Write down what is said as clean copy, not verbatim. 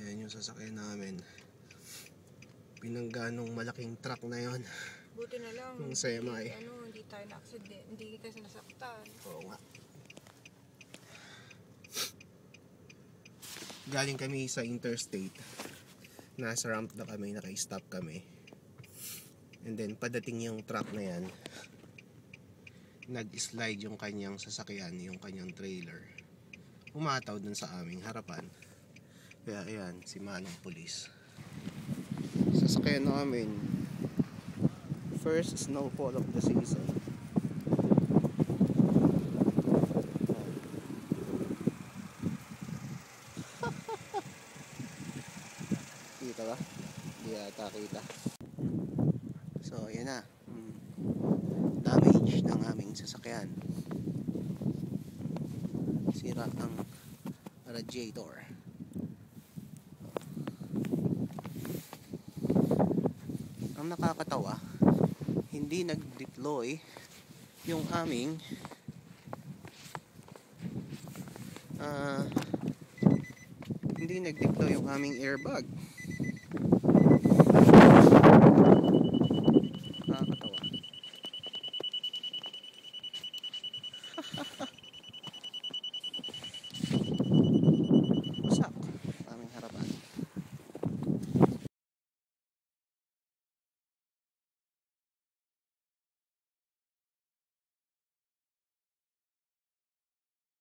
Yan yung sasakyan namin. Pinangganong malaking truck na yon. Buti na lang. Yung semi. Hindi tayo na-accident. Hindi kasi nasaktan. Oo nga. Galing kami sa interstate. Nasa ramp na kami, naka-stop kami. And then padating yung truck na yan, nag-slide yung kanyang sasakyan, yung kanyang trailer. Umataw dun sa aming harapan. Kaya ayan, si Manong Pulis. Sasakyan namin. First snowfall of the season. Kita ba? Hindi yata kita. So, yan na. Damage ng aming sasakyan. Sira ang radiator. Ang nakakatawa, hindi nag-deploy yung aming airbag.